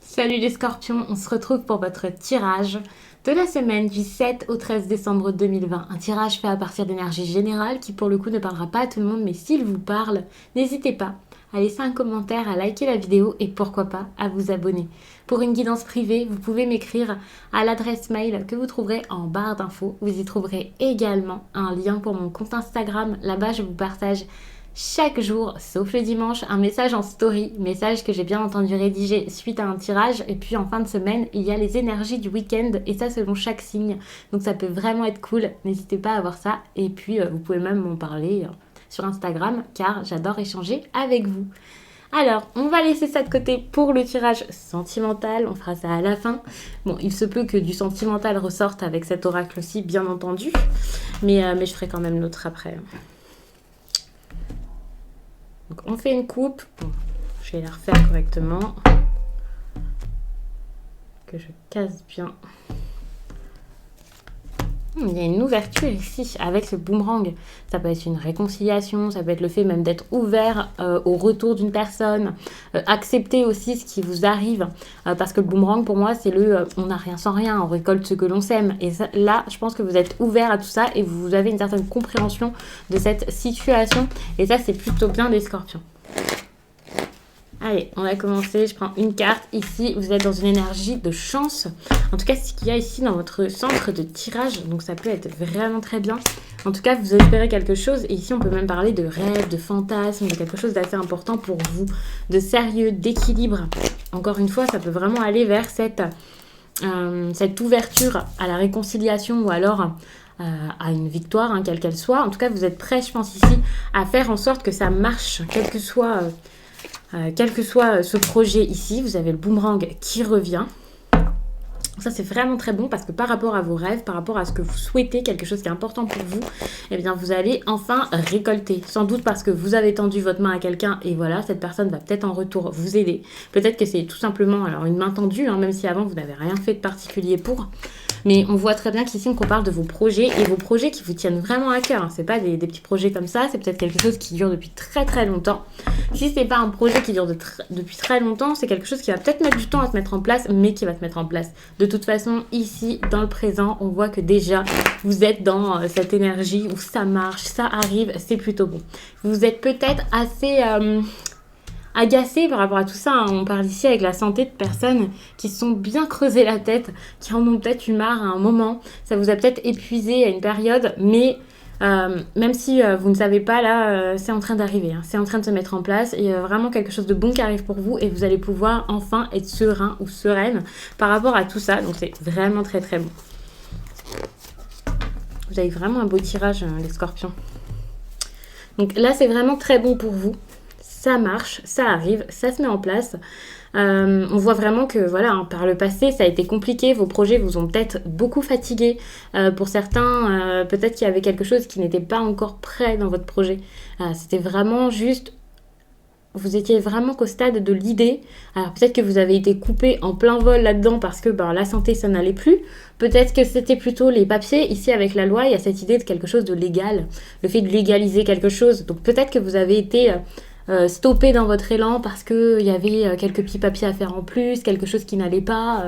Salut les scorpions, on se retrouve pour votre tirage de la semaine du 7 au 13 décembre 2020. Un tirage fait à partir d'énergie générale qui pour le coup ne parlera pas à tout le monde, mais s'il vous parle, n'hésitez pas à laisser un commentaire, à liker la vidéo et pourquoi pas à vous abonner. Pour une guidance privée, vous pouvez m'écrire à l'adresse mail que vous trouverez en barre d'infos. Vous y trouverez également un lien pour mon compte Instagram. Là-bas, je vous partage chaque jour, sauf le dimanche, un message en story, message que j'ai bien entendu rédiger suite à un tirage. Et puis en fin de semaine, il y a les énergies du week-end et ça selon chaque signe. Donc ça peut vraiment être cool, n'hésitez pas à voir ça. Et puis vous pouvez même m'en parler sur Instagram car j'adore échanger avec vous. Alors, on va laisser ça de côté pour le tirage sentimental, on fera ça à la fin. Bon, il se peut que du sentimental ressorte avec cet oracle-ci, bien entendu, mais je ferai quand même l'autre après. Donc on fait une coupe, bon, je vais la refaire correctement, que je casse bien. Il y a une ouverture ici avec ce boomerang. Ça peut être une réconciliation, ça peut être le fait même d'être ouvert au retour d'une personne, accepter aussi ce qui vous arrive, parce que le boomerang pour moi c'est on n'a rien sans rien, on récolte ce que l'on sème. Et ça, là je pense que vous êtes ouvert à tout ça et vous avez une certaine compréhension de cette situation et ça c'est plutôt bien les scorpions. Allez, on va commencer. Je prends une carte. Ici, vous êtes dans une énergie de chance. En tout cas, c'est ce qu'il y a ici dans votre centre de tirage. Donc, ça peut être vraiment très bien. En tout cas, vous espérez quelque chose. Et ici, on peut même parler de rêve, de fantasme, de quelque chose d'assez important pour vous. De sérieux, d'équilibre. Encore une fois, ça peut vraiment aller vers cette ouverture à la réconciliation ou alors à une victoire, hein, quelle qu'elle soit. En tout cas, vous êtes prêts, je pense, ici, à faire en sorte que ça marche, quel que soit ce projet ici. Vous avez le boomerang qui revient. Ça, c'est vraiment très bon parce que par rapport à vos rêves, par rapport à ce que vous souhaitez, quelque chose qui est important pour vous, eh bien, vous allez enfin récolter. Sans doute parce que vous avez tendu votre main à quelqu'un et voilà, cette personne va peut-être en retour vous aider. Peut-être que c'est tout simplement alors une main tendue, hein, même si avant, vous n'avez rien fait de particulier pour. Mais on voit très bien qu'ici, on parle de vos projets et vos projets qui vous tiennent vraiment à cœur. C'est pas des petits projets comme ça, c'est peut-être quelque chose qui dure depuis très très longtemps. Si c'est pas un projet qui dure depuis très longtemps, c'est quelque chose qui va peut-être mettre du temps à se mettre en place, mais qui va se mettre en place. De toute façon, ici, dans le présent, on voit que déjà, vous êtes dans cette énergie où ça marche, ça arrive, c'est plutôt bon. Vous êtes peut-être assez agacé par rapport à tout ça, hein. On parle ici avec la santé de personnes qui se sont bien creusées la tête, qui en ont peut-être eu marre à un moment. Ça vous a peut-être épuisé à une période, mais même si vous ne savez pas, là, c'est en train d'arriver, hein. C'est en train de se mettre en place. Il y a vraiment quelque chose de bon qui arrive pour vous et vous allez pouvoir enfin être serein ou sereine par rapport à tout ça. Donc c'est vraiment très très bon. Vous avez vraiment un beau tirage, les scorpions. Donc là, c'est vraiment très bon pour vous. Ça marche, ça arrive, ça se met en place. On voit vraiment que voilà, hein, par le passé, ça a été compliqué. Vos projets vous ont peut-être beaucoup fatigué. Pour certains, peut-être qu'il y avait quelque chose qui n'était pas encore prêt dans votre projet. C'était vraiment juste... Vous étiez vraiment qu'au stade de l'idée. Alors peut-être que vous avez été coupé en plein vol là-dedans parce que la santé, ça n'allait plus. Peut-être que c'était plutôt les papiers. Ici, avec la loi, il y a cette idée de quelque chose de légal. Le fait de légaliser quelque chose. Donc peut-être que vous avez été... stoppé dans votre élan parce qu'il y avait quelques petits papiers à faire en plus, quelque chose qui n'allait pas,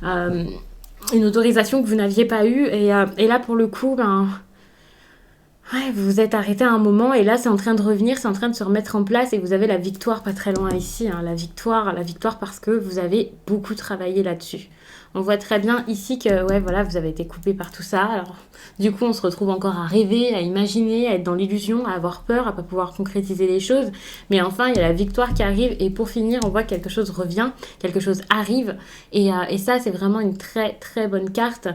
une autorisation que vous n'aviez pas eue. Et là, pour le coup, vous vous êtes arrêté à un moment et là, c'est en train de revenir, c'est en train de se remettre en place et vous avez la victoire pas très loin ici. Hein, la victoire parce que vous avez beaucoup travaillé là-dessus. On voit très bien ici que vous avez été coupé par tout ça. Alors, du coup, on se retrouve encore à rêver, à imaginer, à être dans l'illusion, à avoir peur, à pas pouvoir concrétiser les choses. Mais enfin, il y a la victoire qui arrive et pour finir, on voit que quelque chose revient, quelque chose arrive. Et ça, c'est vraiment une très très bonne carte,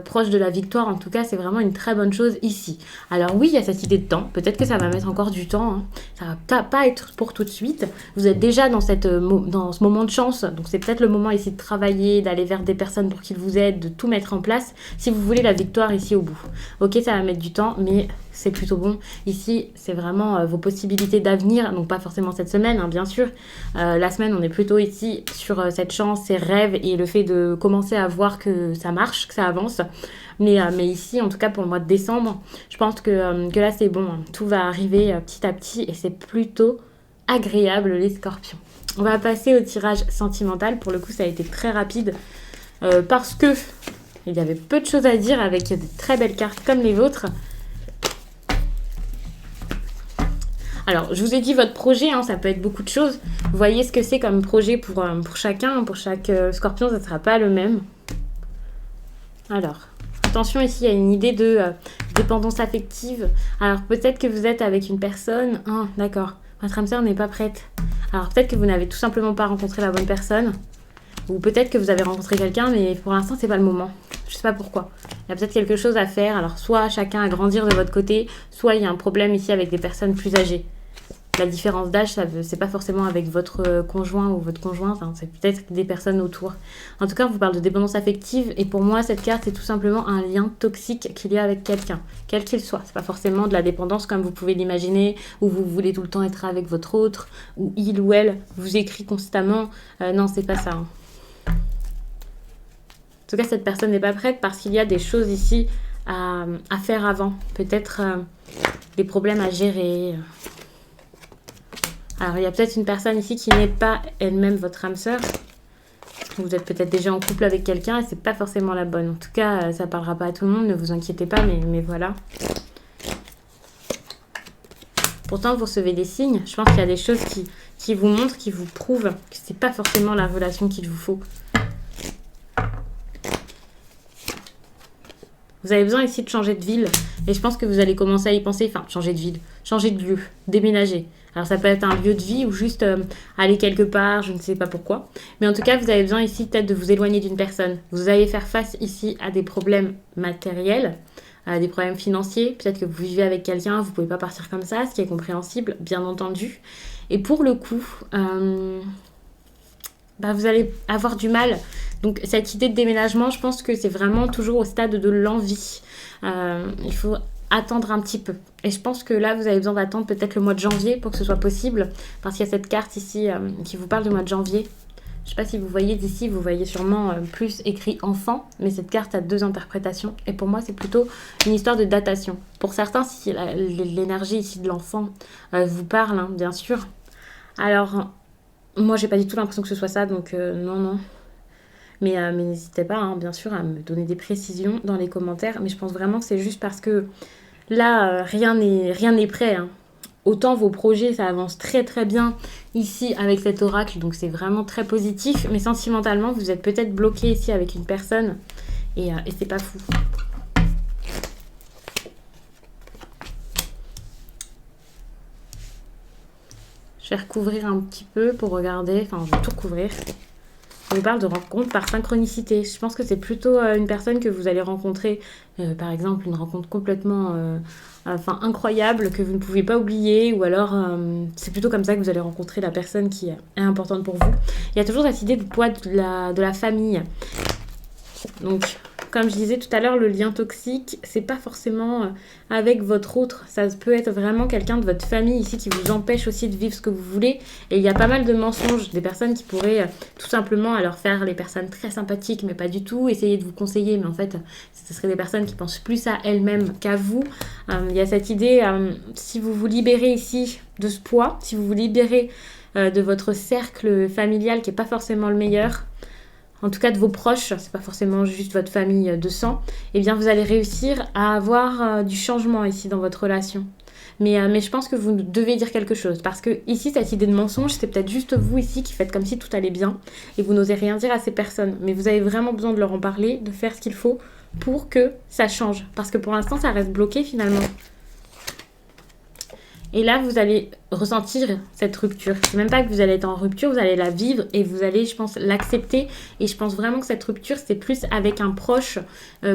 proche de la victoire. En tout cas, c'est vraiment une très bonne chose ici. Alors oui, il y a cette idée de temps. Peut-être que ça va mettre encore du temps. Hein. Ça va pas être pour tout de suite. Vous êtes déjà dans ce moment de chance. Donc c'est peut-être le moment ici de travailler, d'aller vers des personnes pour qu'ils vous aident, de tout mettre en place si vous voulez la victoire ici au bout. Ok, ça va mettre du temps, mais c'est plutôt bon. Ici, c'est vraiment vos possibilités d'avenir, donc pas forcément cette semaine, hein, bien sûr. La semaine, on est plutôt ici sur cette chance, ces rêves et le fait de commencer à voir que ça marche, que ça avance. Mais ici, en tout cas pour le mois de décembre, je pense que là, c'est bon. Tout va arriver petit à petit et c'est plutôt agréable les scorpions. On va passer au tirage sentimental. Pour le coup, ça a été très rapide parce que il y avait peu de choses à dire avec des très belles cartes comme les vôtres. Alors, je vous ai dit votre projet, hein, ça peut être beaucoup de choses. Vous voyez ce que c'est comme projet pour chacun. Pour chaque scorpion, ça ne sera pas le même. Alors, attention, ici, il y a une idée de dépendance affective. Alors, peut-être que vous êtes avec une personne. Ah, d'accord. Votre âme sœur n'est pas prête. Alors, peut-être que vous n'avez tout simplement pas rencontré la bonne personne. Ou peut-être que vous avez rencontré quelqu'un, mais pour l'instant, c'est pas le moment. Je sais pas pourquoi. Il y a peut-être quelque chose à faire. Alors, soit chacun à grandir de votre côté, soit il y a un problème ici avec des personnes plus âgées. La différence d'âge, c'est pas forcément avec votre conjoint ou votre conjointe, hein, c'est peut-être des personnes autour. En tout cas, on vous parle de dépendance affective et pour moi, cette carte, c'est tout simplement un lien toxique qu'il y a avec quelqu'un, quel qu'il soit. C'est pas forcément de la dépendance comme vous pouvez l'imaginer, où vous voulez tout le temps être avec votre autre, où il ou elle vous écrit constamment. Non, c'est pas ça. Hein. En tout cas, cette personne n'est pas prête parce qu'il y a des choses ici à faire avant. Peut-être des problèmes à gérer. Alors, il y a peut-être une personne ici qui n'est pas elle-même votre âme sœur. Vous êtes peut-être déjà en couple avec quelqu'un et c'est pas forcément la bonne. En tout cas, ça parlera pas à tout le monde, ne vous inquiétez pas, mais voilà. Pourtant, vous recevez des signes. Je pense qu'il y a des choses qui vous montrent, qui vous prouvent que c'est pas forcément la relation qu'il vous faut. Vous avez besoin ici de changer de ville et je pense que vous allez commencer à y penser. Enfin, changer de ville, changer de lieu, déménager. Alors ça peut être un lieu de vie ou juste aller quelque part, je ne sais pas pourquoi. Mais en tout cas, vous avez besoin ici peut-être de vous éloigner d'une personne. Vous allez faire face ici à des problèmes matériels, à des problèmes financiers. Peut-être que vous vivez avec quelqu'un, vous ne pouvez pas partir comme ça, ce qui est compréhensible, bien entendu. Et pour le coup, vous allez avoir du mal. Donc cette idée de déménagement, je pense que c'est vraiment toujours au stade de l'envie. Il faut attendre un petit peu. Et je pense que là, vous avez besoin d'attendre peut-être le mois de janvier pour que ce soit possible. Parce qu'il y a cette carte ici qui vous parle du mois de janvier. Je ne sais pas si vous voyez d'ici, vous voyez sûrement plus écrit enfant. Mais cette carte a 2 interprétations. Et pour moi, c'est plutôt une histoire de datation. Pour certains, si l'énergie ici de l'enfant vous parle, hein, bien sûr. Alors, moi, j'ai pas du tout l'impression que ce soit ça. Donc, non. Mais n'hésitez pas, hein, bien sûr, à me donner des précisions dans les commentaires. Mais je pense vraiment que c'est juste parce que là, rien n'est prêt. Hein. Autant vos projets, ça avance très très bien ici avec cet oracle. Donc c'est vraiment très positif. Mais sentimentalement, vous êtes peut-être bloqué ici avec une personne. Et c'est pas fou. Je vais recouvrir un petit peu pour regarder. Enfin, je vais tout recouvrir. On parle de rencontre par synchronicité. Je pense que c'est plutôt une personne que vous allez rencontrer, par exemple, une rencontre complètement incroyable que vous ne pouvez pas oublier, ou alors c'est plutôt comme ça que vous allez rencontrer la personne qui est importante pour vous. Il y a toujours cette idée de poids de la famille. Donc, comme je disais tout à l'heure, le lien toxique, c'est pas forcément avec votre autre. Ça peut être vraiment quelqu'un de votre famille ici qui vous empêche aussi de vivre ce que vous voulez. Et il y a pas mal de mensonges, des personnes qui pourraient tout simplement alors faire les personnes très sympathiques, mais pas du tout, essayer de vous conseiller. Mais en fait, ce seraient des personnes qui pensent plus à elles-mêmes qu'à vous. Il y a cette idée, si vous vous libérez ici de ce poids, si vous vous libérez de votre cercle familial qui n'est pas forcément le meilleur, en tout cas de vos proches, c'est pas forcément juste votre famille de sang, eh bien vous allez réussir à avoir du changement ici dans votre relation. Mais je pense que vous devez dire quelque chose, parce que ici, cette idée de mensonge, c'est peut-être juste vous ici qui faites comme si tout allait bien, et vous n'osez rien dire à ces personnes. Mais vous avez vraiment besoin de leur en parler, de faire ce qu'il faut pour que ça change. Parce que pour l'instant, ça reste bloqué finalement. Et là, vous allez ressentir cette rupture. C'est même pas que vous allez être en rupture, vous allez la vivre et vous allez, je pense, l'accepter. Et je pense vraiment que cette rupture, c'est plus avec un proche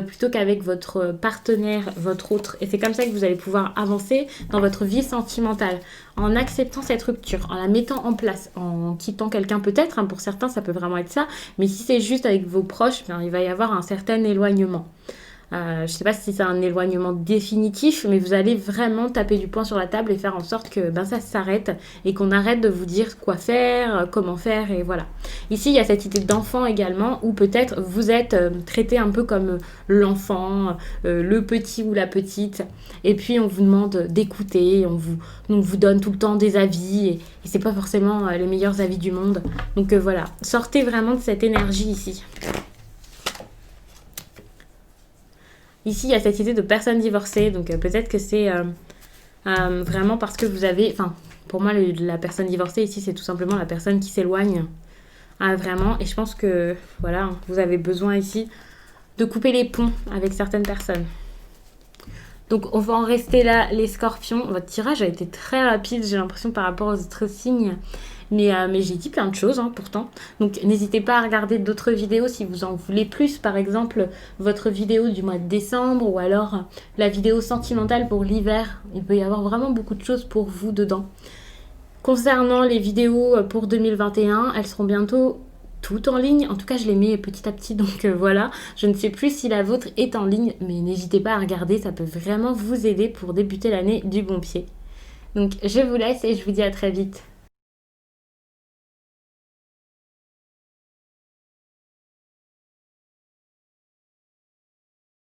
plutôt qu'avec votre partenaire, votre autre. Et c'est comme ça que vous allez pouvoir avancer dans votre vie sentimentale. En acceptant cette rupture, en la mettant en place, en quittant quelqu'un peut-être. Hein, pour certains, ça peut vraiment être ça. Mais si c'est juste avec vos proches, bien, il va y avoir un certain éloignement. Je ne sais pas si c'est un éloignement définitif, mais vous allez vraiment taper du poing sur la table et faire en sorte que ça s'arrête et qu'on arrête de vous dire quoi faire, comment faire, et voilà. Ici, il y a cette idée d'enfant également, où peut-être vous êtes traité un peu comme l'enfant, le petit ou la petite, et puis on vous demande d'écouter, on vous donne tout le temps des avis, et c'est pas forcément les meilleurs avis du monde. Donc voilà, sortez vraiment de cette énergie ici. Ici, il y a cette idée de personne divorcée, donc peut-être que c'est vraiment parce que vous avez... Enfin, pour moi, la personne divorcée ici, c'est tout simplement la personne qui s'éloigne. Vraiment, et je pense que, voilà, vous avez besoin ici de couper les ponts avec certaines personnes. Donc, on va en rester là, les scorpions. Votre tirage a été très rapide, j'ai l'impression, par rapport aux autres signes. Mais j'ai dit plein de choses, pourtant. Donc, n'hésitez pas à regarder d'autres vidéos si vous en voulez plus. Par exemple, votre vidéo du mois de décembre ou alors la vidéo sentimentale pour l'hiver. Il peut y avoir vraiment beaucoup de choses pour vous dedans. Concernant les vidéos pour 2021, elles seront bientôt toutes en ligne. En tout cas, je les mets petit à petit, donc voilà. Je ne sais plus si la vôtre est en ligne, mais n'hésitez pas à regarder, ça peut vraiment vous aider pour débuter l'année du bon pied. Donc, je vous laisse et je vous dis à très vite.